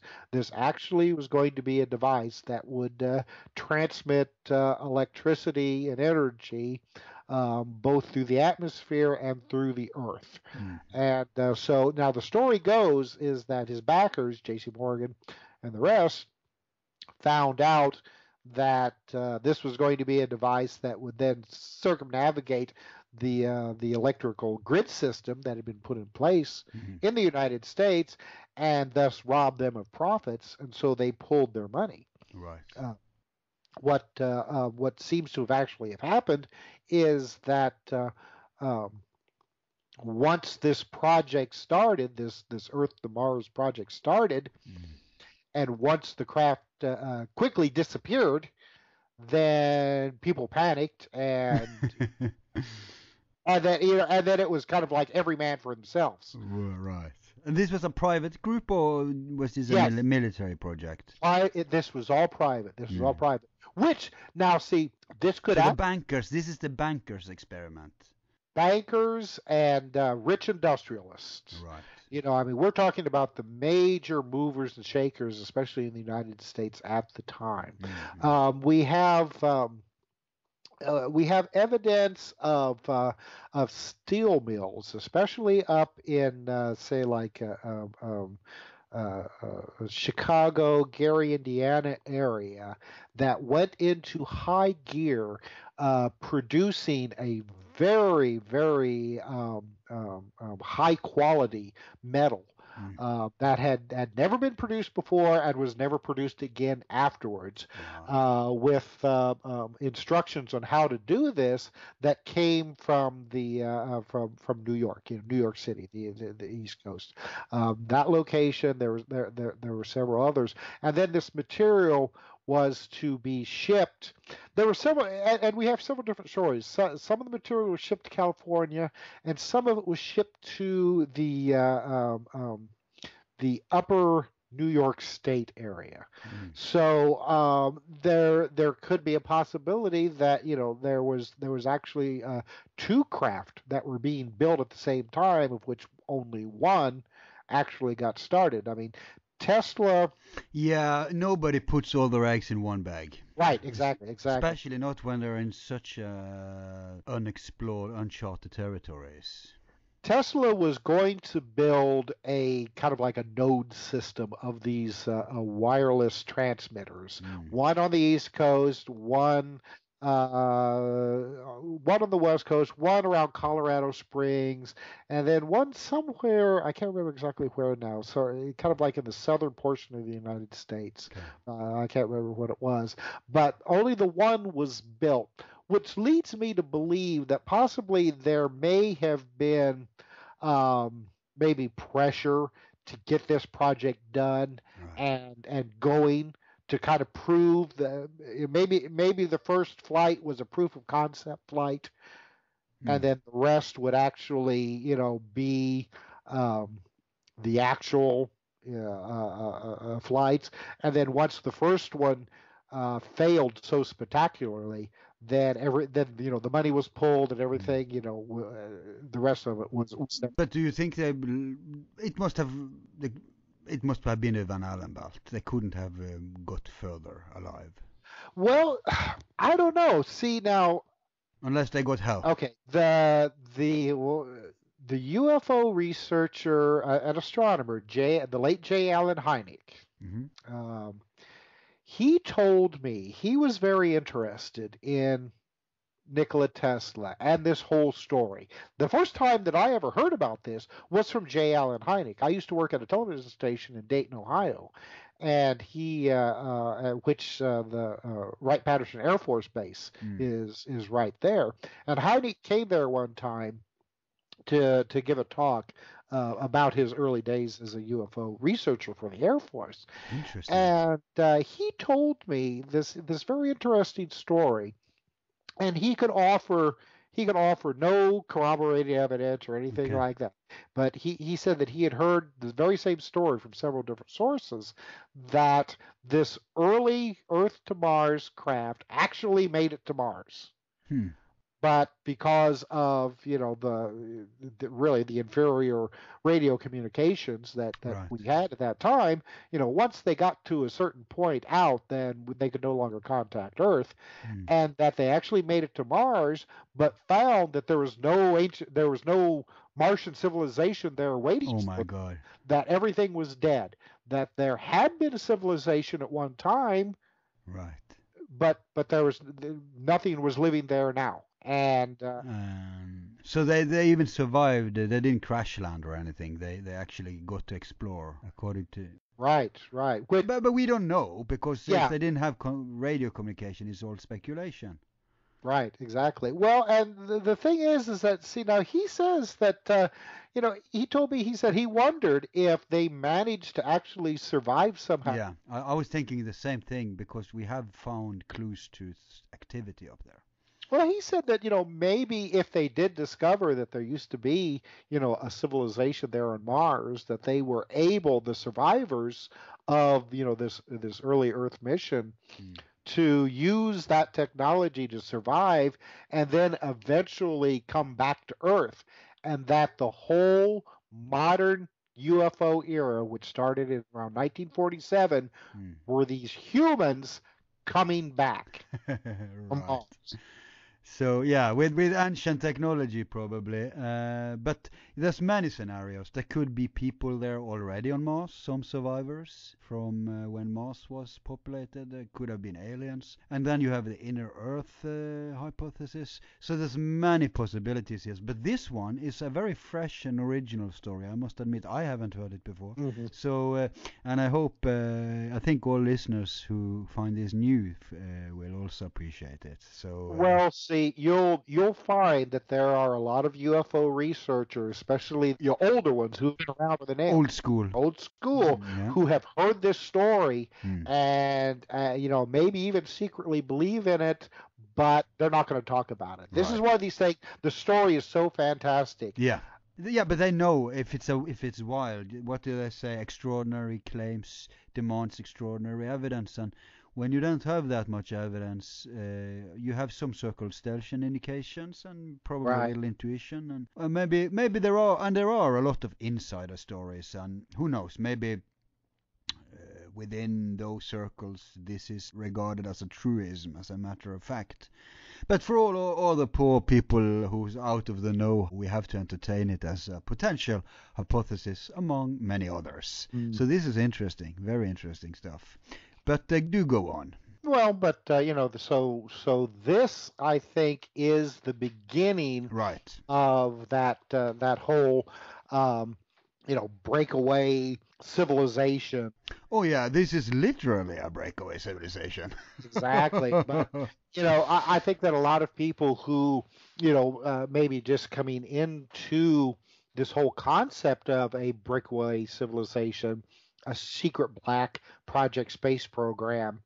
actually was going to be a device that would transmit electricity and energy both through the atmosphere and through the Earth. And so now the story goes is that his backers, J.C. Morgan and the rest, found out that this was going to be a device that would then circumnavigate the electrical grid system that had been put in place in the United States, and thus rob them of profits, and so they pulled their money. Right. What seems to have actually happened is that once this project started, this Earth to Mars project started, and once the craft quickly disappeared, then people panicked, and and then it was kind of like every man for themselves. Right. And this was a private group, or was this a military project? This was all private. This was all private. Which, now see, this could the bankers. This is the bankers' experiment. Bankers and rich industrialists. Right. I mean, we're talking about the major movers and shakers, especially in the United States at the time. We have evidence of steel mills, especially up in say like Chicago, Gary, Indiana area that went into high gear, producing a very, very high quality metal. That had never been produced before and was never produced again afterwards, with instructions on how to do this that came from from New York, New York City, the East Coast. That location, there were several others, and then this material was to be shipped. There were several, and we have several different stories. Some of the material was shipped to California, and some of it was shipped to the upper New York State area. So there could be a possibility that there was actually two craft that were being built at the same time, of which only one actually got started. I mean, Tesla. Yeah, nobody puts all their eggs in one bag. Right, exactly. Especially not when they're in such unexplored, uncharted territories. Tesla was going to build a kind of like a node system of these wireless transmitters. One on the East Coast, one on the West Coast, one around Colorado Springs, and then one somewhere, I can't remember exactly where now, so kind of like in the southern portion of the United States. I can't remember what it was, but only the one was built, which leads me to believe that possibly there may have been maybe pressure to get this project done and going, to kind of prove that maybe the first flight was a proof of concept flight, and then the rest would actually be the actual flights. And then once the first one failed so spectacularly, then the money was pulled and everything. The rest of it was. But do you think it must have been a Van Allen belt? They couldn't have got further alive. Well, I don't know. See now, unless they got help. Okay, the UFO researcher and astronomer the late J. Allen Hynek. He told me he was very interested in Nikola Tesla and this whole story. The first time that I ever heard about this was from J. Allen Hynek. I used to work at a television station in Dayton, Ohio, and the Wright-Patterson Air Force Base is right there. And Hynek came there one time to give a talk about his early days as a UFO researcher for the Air Force. Interesting. And he told me this very interesting story, and he could offer no corroborating evidence or anything like that. But he said that he had heard the very same story from several different sources, that this early Earth to Mars craft actually made it to Mars. But because of the inferior radio communications that we had at that time, once they got to a certain point out, then they could no longer contact Earth, and that they actually made it to Mars, but found that there was no Martian civilization there waiting. Oh my God! That everything was dead. That there had been a civilization at one time, right? But there was nothing was living there now. And so they even survived. They didn't crash land or anything. They actually got to explore, according to. Right. But we don't know, because if they didn't have radio communication, it's all speculation. Right, exactly. Well, and the thing is that, see, now he says that, he told me, he said he wondered if they managed to actually survive somehow. Yeah, I was thinking the same thing, because we have found clues to activity up there. Well, he said that, maybe if they did discover that there used to be, a civilization there on Mars, that they were able, the survivors of, this early Earth mission, to use that technology to survive and then eventually come back to Earth. And that the whole modern UFO era, which started in around 1947, were these humans coming back from Mars. So yeah, with ancient technology probably, but there's many scenarios. There could be people there already on Mars, some survivors from when Mars was populated. There could have been aliens, and then you have the inner Earth hypothesis. So there's many possibilities here. But this one is a very fresh and original story. I must admit, I haven't heard it before. Mm-hmm. So and I think all listeners who find this new will also appreciate it. So Well, see, you'll find that there are a lot of UFO researchers, especially your older ones who've been around for the name old school, yeah. who have heard this story Hmm. and maybe even secretly believe in it, but they're not going to talk about it. This is Right. one of these things. The story is so fantastic. Yeah. Yeah, but they know if it's wild. What do they say? Extraordinary claims demands extraordinary evidence, and when you don't have that much evidence, you have some circumstantial indications and probably a Right. little intuition, and maybe there are a lot of insider stories, and who knows, maybe within those circles this is regarded as a truism, as a matter of fact. But for all the poor people who's out of the know, we have to entertain it as a potential hypothesis among many others. Mm. So this is interesting, very interesting stuff. But do go on. Well, but so this I think is the beginning Right. of that whole breakaway civilization. Oh yeah, this is literally a breakaway civilization. Exactly. But I think that a lot of people who maybe just coming into this whole concept of a breakaway civilization, a secret black project space program,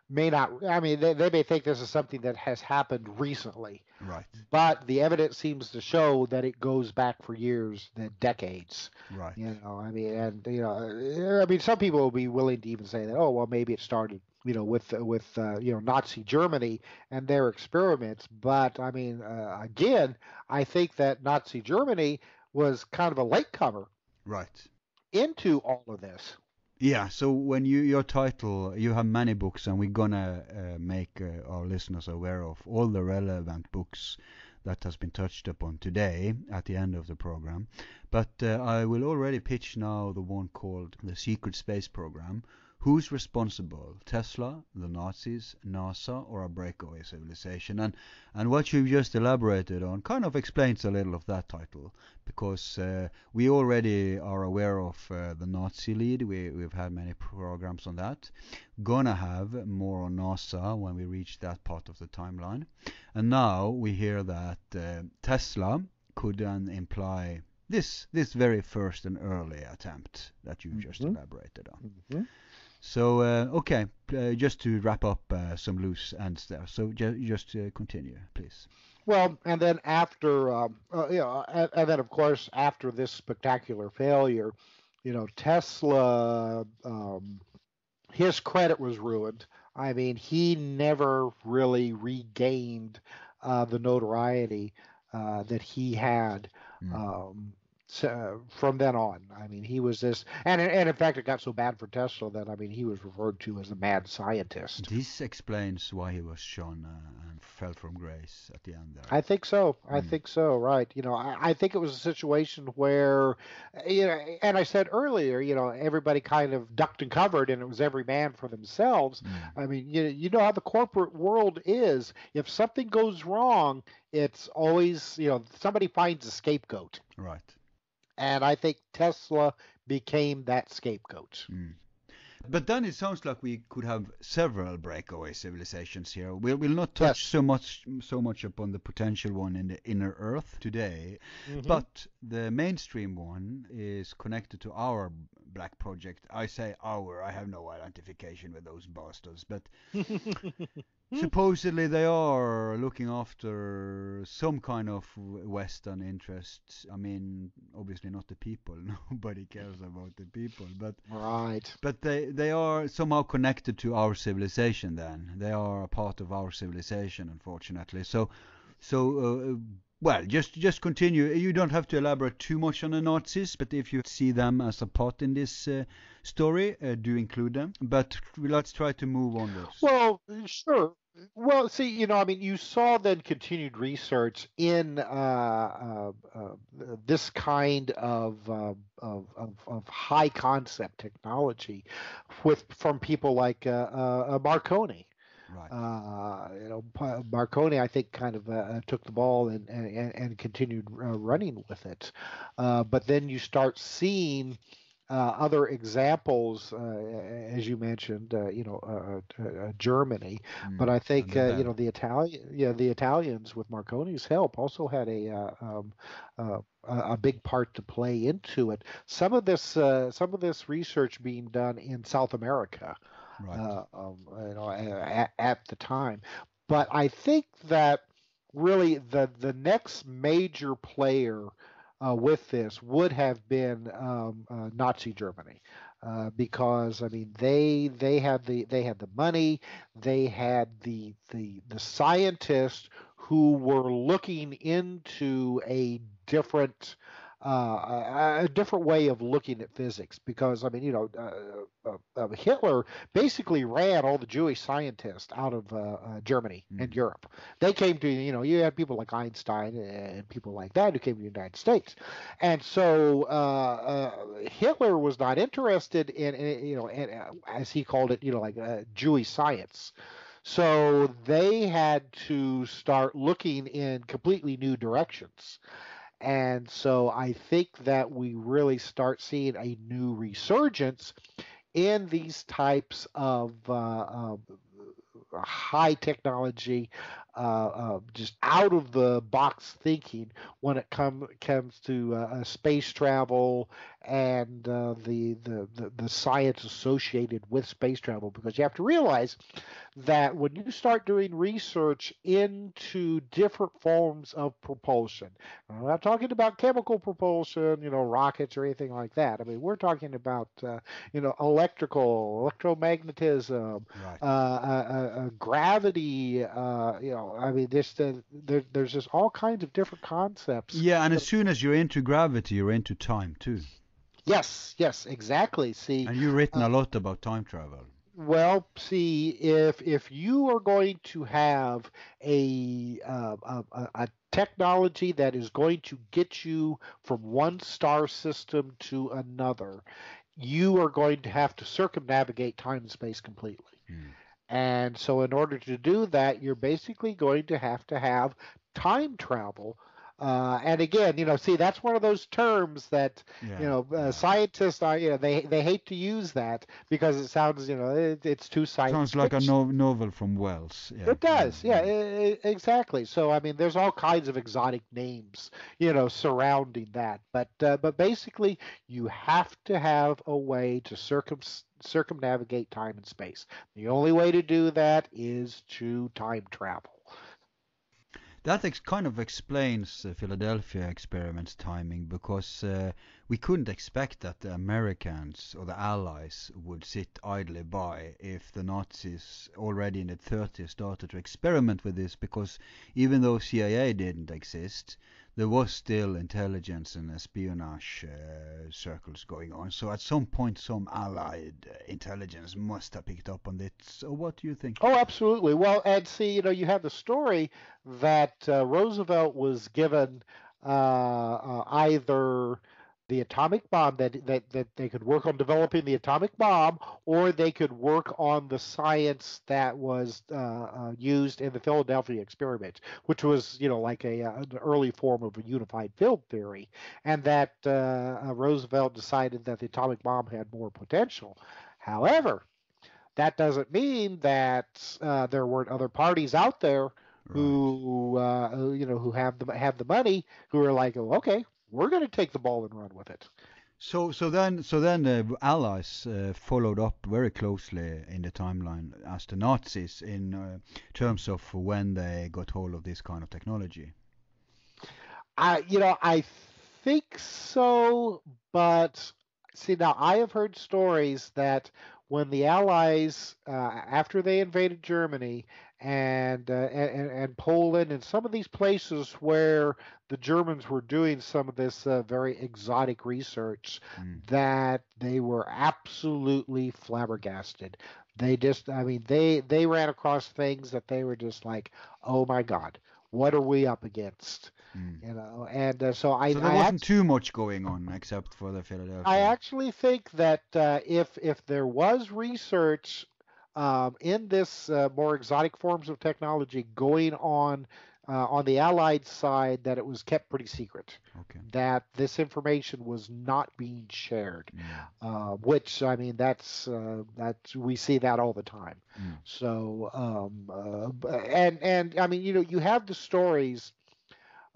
may not. I mean, they may think this is something that has happened recently. Right. But the evidence seems to show that it goes back for years, decades. Right. I mean, and some people will be willing to even say that, oh, well, maybe it started, with Nazi Germany and their experiments. But I mean, again, I think that Nazi Germany was kind of a latecomer Right. into all of this. Yeah, so when your title, you have many books, and we're gonna make our listeners aware of all the relevant books that has been touched upon today at the end of the program. But I will already pitch now the one called The Secret Space Program. Who's responsible? Tesla, the Nazis, NASA, or a breakaway civilization? And what you've just elaborated on kind of explains a little of that title, because we already are aware of the Nazi lead. We've had many programs on that. Gonna have more on NASA when we reach that part of the timeline. And now we hear that Tesla could then imply this very first and early attempt that you've just elaborated on. Mm-hmm. So, okay, just to wrap up some loose ends there. So just continue, please. Well, and then after, and then of course after this spectacular failure, Tesla, his credit was ruined. I mean, he never really regained the notoriety that he had. From then on, I mean, he was this, and in fact, it got so bad for Tesla that I mean, he was referred to as a mad scientist. This explains why he was shone and fell from grace at the end there. I think so. I think so. Right. I think it was a situation where, and I said earlier, everybody kind of ducked and covered, and it was every man for themselves. I mean, you know how the corporate world is. If something goes wrong, it's always, somebody finds a scapegoat. Right. And I think Tesla became that scapegoat. But then it sounds like we could have several breakaway civilizations here. We'll not touch so much upon the potential one in the inner Earth today, but the mainstream one is connected to our black project. I say our. I have no identification with those bastards, but supposedly they are looking after some kind of Western interests. I mean, obviously not the people. Nobody cares about the people, but right. But they are somehow connected to our civilization. Then they are a part of our civilization, unfortunately. So well, just continue. You don't have to elaborate too much on the Nazis, but if you see them as a part in this story, do include them. But let's try to move on this. Well, sure. Well, see, I mean, you saw then continued research in this kind of high concept technology from people like Marconi. Right. Marconi, I think, kind of took the ball and continued running with it. But then you start seeing other examples, as you mentioned, Germany. But I And think the bell. the Italians with Marconi's help also had a big part to play into it. Some of this research being done in South America, Right. at the time. But I think that really the next major player with this would have been Nazi Germany, because I mean they had the money, they had the scientists who were looking into a different way of looking at physics, because I mean Hitler basically ran all the Jewish scientists out of Germany and Mm. Europe. They came to, you had people like Einstein and people like that who came to the United States. And so Hitler was not interested as he called it, like Jewish science. So they had to start looking in completely new directions. And so I think that we really start seeing a new resurgence in these types of high technology, just out of the box thinking when it comes to space travel and the science associated with space travel. Because you have to realize that when you start doing research into different forms of propulsion, I'm not talking about chemical propulsion, rockets or anything like that. I mean, we're talking about electromagnetism, Right. gravity. I mean, there's just all kinds of different concepts. Yeah, and as soon as you're into gravity, you're into time too. Yes, yes, exactly. See, And you've written uh, a lot about time travel. well, see, if you are going to have a technology that is going to get you from one star system to another, you are going to have to circumnavigate time and space completely. Mm. And so, in order to do that, you're basically going to have time travel. And again, see, that's one of those terms that, Yeah, yeah. scientists are, they hate to use that because it sounds, it's too science Sounds like a fiction. novel from Wells. Yeah. It does, yeah, Mm. exactly. So I mean, there's all kinds of exotic names, surrounding that. But basically, you have to have a way to circumnavigate time and space. The only way to do that is to time travel. That kind of explains the Philadelphia experiment's timing, because we couldn't expect that the Americans or the Allies would sit idly by if the Nazis already in the 30s started to experiment with this, because even though CIA didn't exist, there was still intelligence and espionage circles going on. So at some point, some Allied intelligence must have picked up on it. So what do you think? Oh, absolutely. Well, and see, you have the story that Roosevelt was given either the atomic bomb, that they could work on developing the atomic bomb, or they could work on the science that was used in the Philadelphia experiment, which was, like an early form of a unified field theory, and that Roosevelt decided that the atomic bomb had more potential. However, that doesn't mean that there weren't other parties out there Right. who have the money, who are like, oh, okay, we're going to take the ball and run with it. So then the Allies followed up very closely in the timeline as the Nazis in terms of when they got hold of this kind of technology. I think so, but see, now I have heard stories that when the Allies, after they invaded Germany and Poland and some of these places where the Germans were doing some of this very exotic research, that they were absolutely flabbergasted. They just, I mean, they ran across things that they were just like, oh my God, what are we up against? And so So there wasn't too much going on except for the I Philadelphia. actually think that if there was research in this more exotic forms of technology going on the Allied side, that it was kept pretty secret. Okay. That this information was not being shared, which I mean that's we see that all the time. So and I mean you have the stories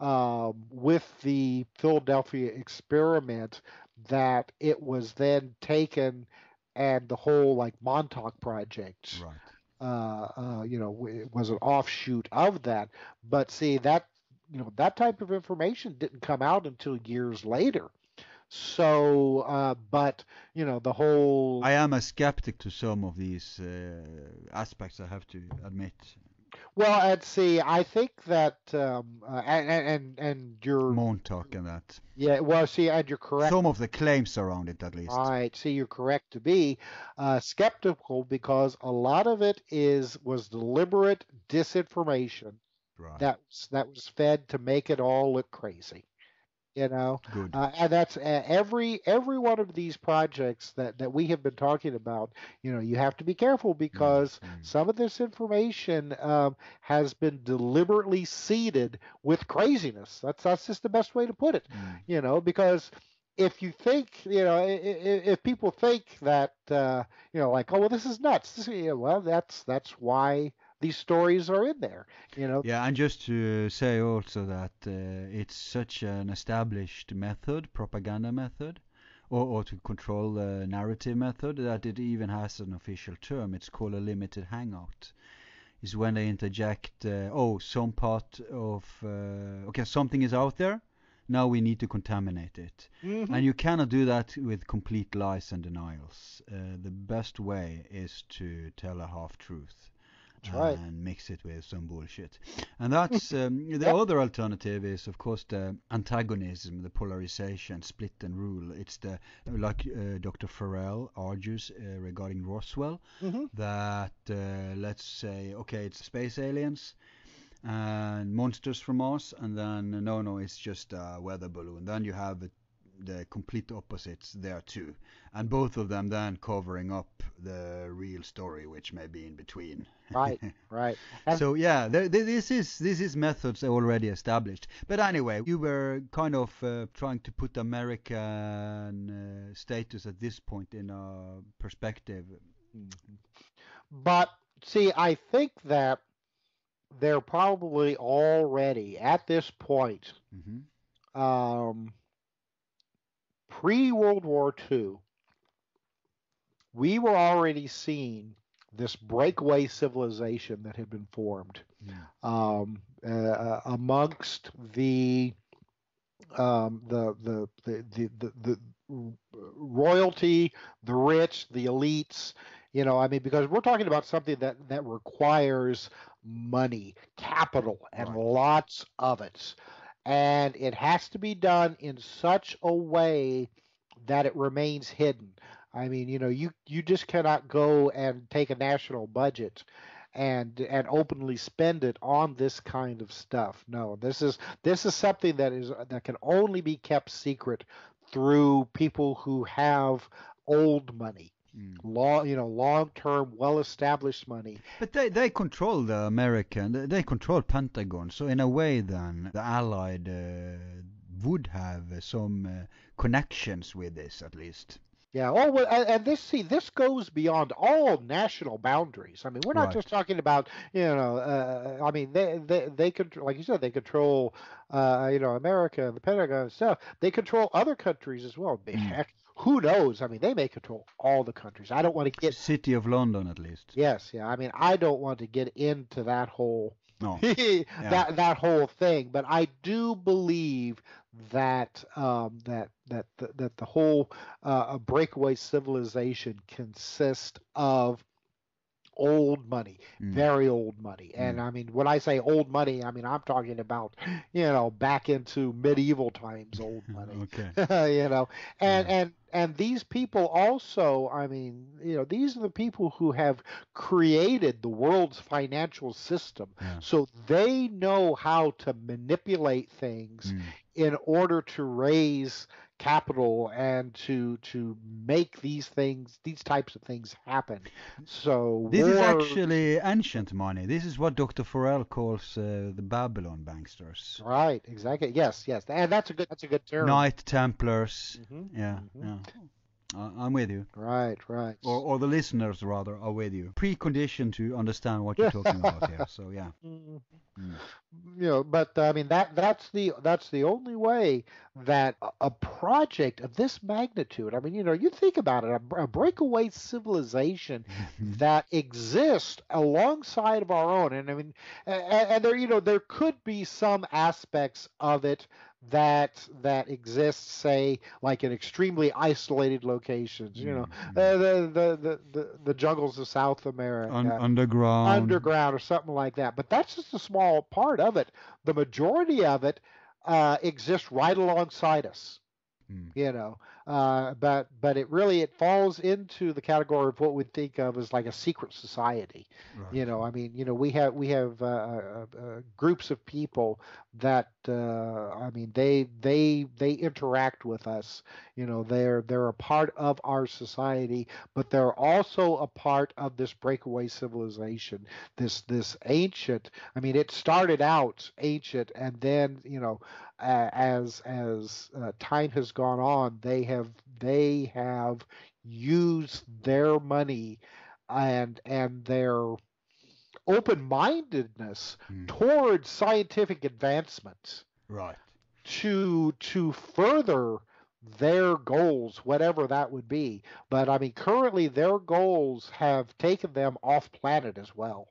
with the Philadelphia experiment that it was then taken and the whole like Montauk project, Right. it was an offshoot of that. But see that that type of information didn't come out until years later. So, but the whole. I am a skeptic to some of these aspects, I have to admit. Well, and see, I think that and you're Montauk and that. yeah. Well, see, and you're correct. Some of the claims around it, at least. Right. See, you're correct to be skeptical because a lot of it was deliberate disinformation Right. that was fed to make it all look crazy. Good. And that's every one of these projects that we have been talking about. You have to be careful because some of this information has been deliberately seeded with craziness. That's just the best way to put it. Because if you think, if people think that, like, oh well, this is nuts. Well, that's why these stories are in there. Yeah, and just to say also that it's such an established method, propaganda method, or to control the narrative method, that it even has an official term. It's called a limited hangout. Is when they interject, some part of, something is out there, now we need to contaminate it. And you cannot do that with complete lies and denials. The best way is to tell a half-truth. Right. And mix it with some bullshit. And that's the other alternative is, of course, the antagonism, the polarization, split and rule. It's the like Dr. Farrell argues regarding Roswell, that let's say, okay, it's space aliens and monsters from Mars, and then no, it's just a weather balloon. Then you have the complete opposites there too, and both of them then covering up the real story, which may be in between. Right. So yeah, this is methods already established. But anyway, you were kind of trying to put American status at this point in a perspective. But see, I think that they're probably already at this point, pre-World War II, we were already seeing this breakaway civilization that had been formed amongst the royalty, the rich, the elites. I mean, because we're talking about something that requires money, capital, and lots of it. And it has to be done in such a way that it remains hidden. I mean, you just cannot go and take a national budget and openly spend it on this kind of stuff. No, this is something that can only be kept secret through people who have old money. Long-term, well-established money. But they control the American, they control Pentagon. So in a way, then the Allied would have some connections with this, at least. Yeah. Oh, well, and this goes beyond all national boundaries. I mean, we're not just talking about, I mean, they control, like you said, they control, America, the Pentagon and stuff. They control other countries as well. Heck, who knows? I mean, they may control all the countries. I don't want to get City of London, at least. Yes. Yeah. I mean, I don't want to get into that whole that whole thing, but I do believe that that the whole breakaway civilization consists of old money, very old money. And I mean, when I say old money, I mean, I'm talking about, back into medieval times old money. Okay. And these people also, I mean, these are the people who have created the world's financial system. Yeah. So they know how to manipulate things in order to raise capital and to make these types of things happen. So this is actually ancient money. This is what Dr. Forel calls the Babylon banksters. Right, exactly. Yes, and that's a good term. Knight Templars. Yeah. I'm with you. Right. Or the listeners rather are with you. Precondition to understand what you're talking about here. So yeah. But I mean that's the only way that a project of this magnitude. I mean, you think about it, a breakaway civilization that exists alongside of our own, and I mean, and there could be some aspects of it that exists, say, like in extremely isolated locations. The jungles of South America, underground, or something like that. But that's just a small part of it. The majority of it exists right alongside us. But it falls into the category of what we think of as like a secret society. Right. I mean, we have groups of people that I mean they interact with us. They're a part of our society, but they're also a part of this breakaway civilization. This ancient. I mean, it started out ancient, and then as time has gone on, they have used their money and their open-mindedness towards scientific advancement, right, to further their goals, whatever that would be. But I mean, currently their goals have taken them off planet as well.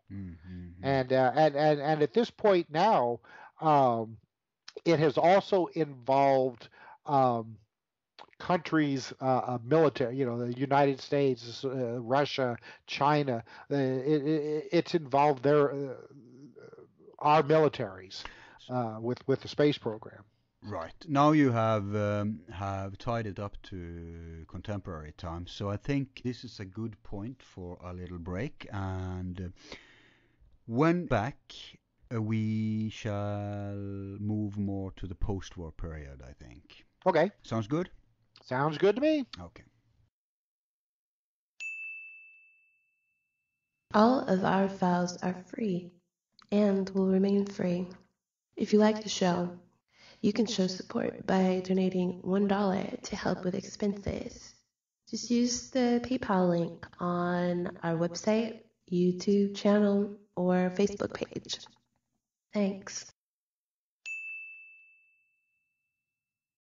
And at this point now, it has also involved countries, military, the United States, Russia, China. It's involved our militaries with the space program. Right. Now you have tied it up to contemporary times, so I think this is a good point for a little break. And when back, we shall move more to the post-war period, I think. Okay. Sounds good? Sounds good to me. Okay. All of our files are free and will remain free. If you like the show, you can show support by donating $1 to help with expenses. Just use the PayPal link on our website, YouTube channel, or Facebook page. Thanks.